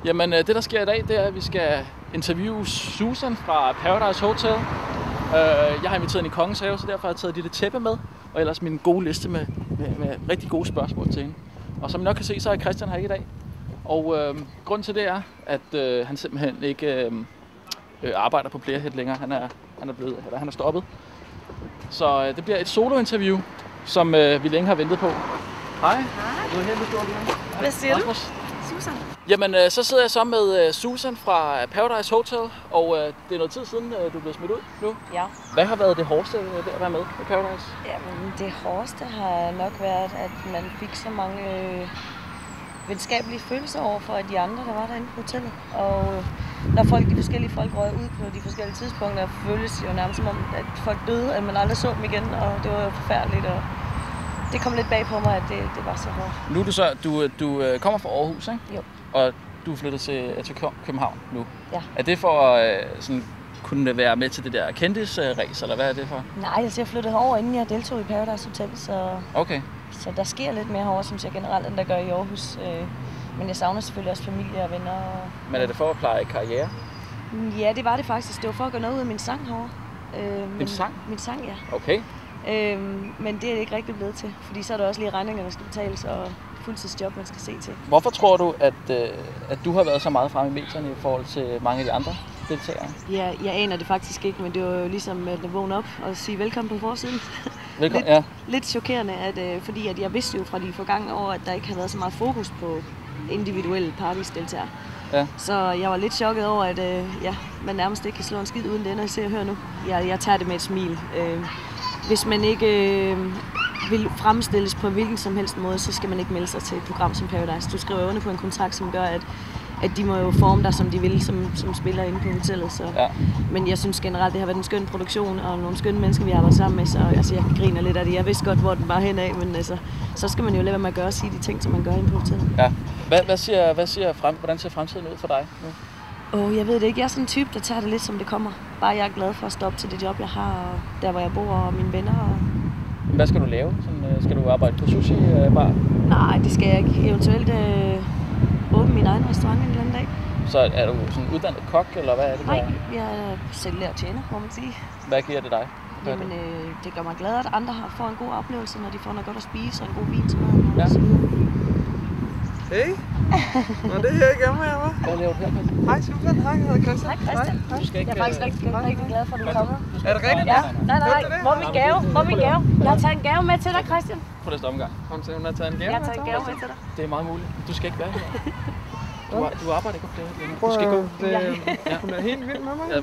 Jamen, det der sker i dag, det er, at vi skal interviewe Susan fra Paradise Hotel. Jeg har inviteret hende i Kongens Have, så derfor har jeg taget et lille tæppe med, og ellers min gode liste med rigtig gode spørgsmål til hende. Og som I nok kan se, så er Christian her ikke i dag. Og grunden til det er, at han simpelthen ikke arbejder på Playerhead længere. Han er stoppet. Så det bliver et solo-interview, som vi længe har ventet på. Hej. Hej. Du er her med Storby. Hvad siger du? Susan. Jamen, så sidder jeg sammen med Susan fra Paradise Hotel, og det er noget tid siden, du er blevet smidt ud nu. Ja. Hvad har været det hårdeste ved at være med i Paradise? Jamen, det hårdeste har nok været, at man fik så mange venskabelige følelser over for de andre, der var derinde på hotellet. Og når de forskellige folk røg ud på de forskellige tidspunkter, føltes det jo nærmest som om, at folk døde, at man aldrig så dem igen, og det var jo forfærdeligt. Og det kom lidt bag på mig, at det var så hårdt. Nu er du så, du kommer fra Aarhus, ikke? Jo. Og du er flyttet til København nu. Ja. Er det for at kunne være med til det der kendisrace, eller hvad er det for? Nej, jeg flyttede herover, inden jeg deltog i Paradise Hotel, så, okay. Så der sker lidt mere herovre, synes jeg generelt, end der gør i Aarhus. Men jeg savner selvfølgelig også familie og venner. Men er det for at pleje karriere? Ja, det var det faktisk. Det var for at gøre noget ud af min sang herovre. Din sang? Min sang, ja. Okay. Men det er det ikke rigtig blevet til, fordi så er der også lige regninger, der skal betales, og fuldtidsjob, man skal se til. Hvorfor tror du, at du har været så meget fremme i medierne i forhold til mange af de andre deltagere? Ja, jeg aner det faktisk ikke, men det var jo ligesom at vågne op og sige velkommen på forsiden. Velkommen, ja. Lidt chokerende, fordi at jeg vidste jo fra de forgangne år, at der ikke havde været så meget fokus på individuelle parties-deltagere. Ja. Så jeg var lidt chokket over, at man nærmest ikke kan slå en skid uden det, når jeg ser og hører nu. Jeg tager det med et smil. Hvis man ikke vil fremstilles på hvilken som helst måde, så skal man ikke melde sig til et program som Paradise. Du skriver under på en kontrakt, som gør, at de må jo forme dig, som de vil, som spiller inde på hotellet. Så. Ja. Men jeg synes generelt, det har været en skøn produktion, og nogle skønne mennesker, vi har været sammen med, så jeg griner lidt af det. Jeg vidste godt, hvor den var henad, men så skal man jo lade være med at gøre og sige de ting, som man gør inde på hotellet. Ja. Hvordan ser fremtiden ud for dig nu? Jeg ved det ikke. Jeg er sådan en type, der tager det lidt, som det kommer. Bare jeg er glad for at stå op til det job, jeg har, og der, hvor jeg bor, og mine venner. Hvad skal du lave? Skal du arbejde på sushi-bar? Nej, det skal jeg ikke. Eventuelt åbne min egen restaurant en eller anden dag. Så er du sådan uddannet kok, eller hvad er det? Nej, jeg er selvlært tjener, må man sige. Hvad giver det dig? Jamen, det gør mig glad, at andre får en god oplevelse, når de får noget godt at spise og en god vin til maden. Ja. Hey! Nå, det er her igen med jer, hva'? Hvad laver du her, Christian? Hej, Susan. Hej, jeg hedder Christian. Hej, Christian. Jeg er faktisk rigtig glad for, at du er kommet. Er det rigtigt? Ja. Nej. Hvor er min gave? Jeg har taget en gave med til dig, Christian. På næste omgang. Kom til, hun har taget en gave med til dig. Jeg har taget en gave med til dig. Det er meget muligt. Du skal ikke være her. Du arbejder ikke på Playerhead. Du skal gå. Hun er helt vild med mig. Ja,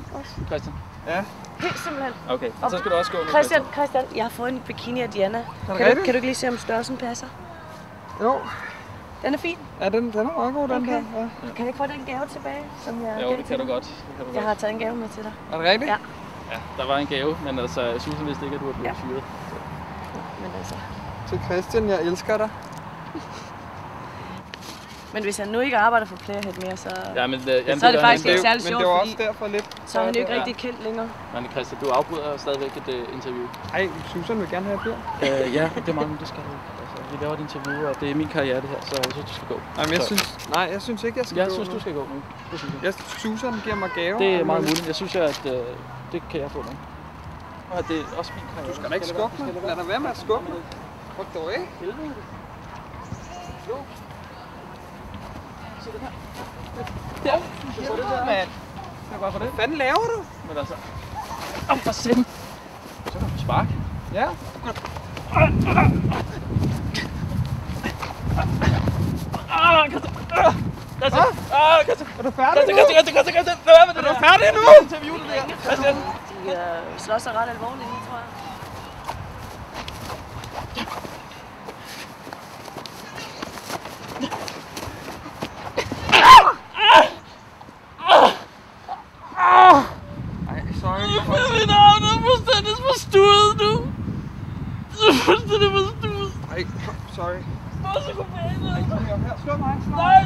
Christian. Ja. Helt simpelthen. Okay, så skal du også gå nu. Christian, jeg har fået en bikini af Diana. Kan du ikke lige se, om størrelsen passer? Jo. Den er fin. Ja, den er meget god, den der. Ja. Kan jeg ikke få den gave tilbage, som jeg Jo, det kan du godt. Jeg har taget en gave med til dig. Er det rigtigt? Ja. Ja, der var en gave, men altså, Susan vidste ikke, at du var blevet fyret. Men altså. Til Christian, jeg elsker dig. Men hvis han nu ikke arbejder for Playerhead mere, så, så er det faktisk ikke særlig sjovt, men det var også derfor lidt. Så er han jo ikke rigtig kendt længere. Men Christian, du afbryder stadigvæk et interview. Ej, Susan vil gerne have flere. Ja, det er meget, det skal du. Vi laver et interview, og det er min karriere det her, så jeg synes, du skal gå. Jamen, jeg synes ikke, jeg skal gå. Jeg synes, du skal gå nu. Susan giver mig gave. Det er meget muligt. Jeg synes, at det kan jeg få nu. Og det er også min karriere. Du skal da ikke skubbe mig. Lad dig være med at skubbe mig. Fuck dog, ikke? Helvede. Jo. Se det her. Der. Så det der, mand. Hvad fanden laver du? Men altså. For siden. Så kan du sparke. Ja. Christian! Er du færdig nu? Christian! Er du færdig nu? Interview det der. Christian! De slår sig ret alvorligt nu, tror jeg. Ej, sorry. Min arm er fuldstændig forstuet nu. Det er fuldstændig forstuet. Ej, sorry. Hvor er psykopaten? Ej, kom her. Slå mig. Nej!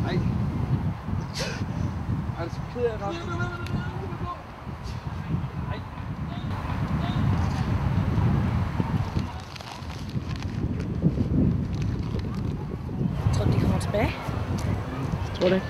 Ej. Er det så ked af dig? Jeg tror, de kommer tilbage. Hvad? Tror du ikke?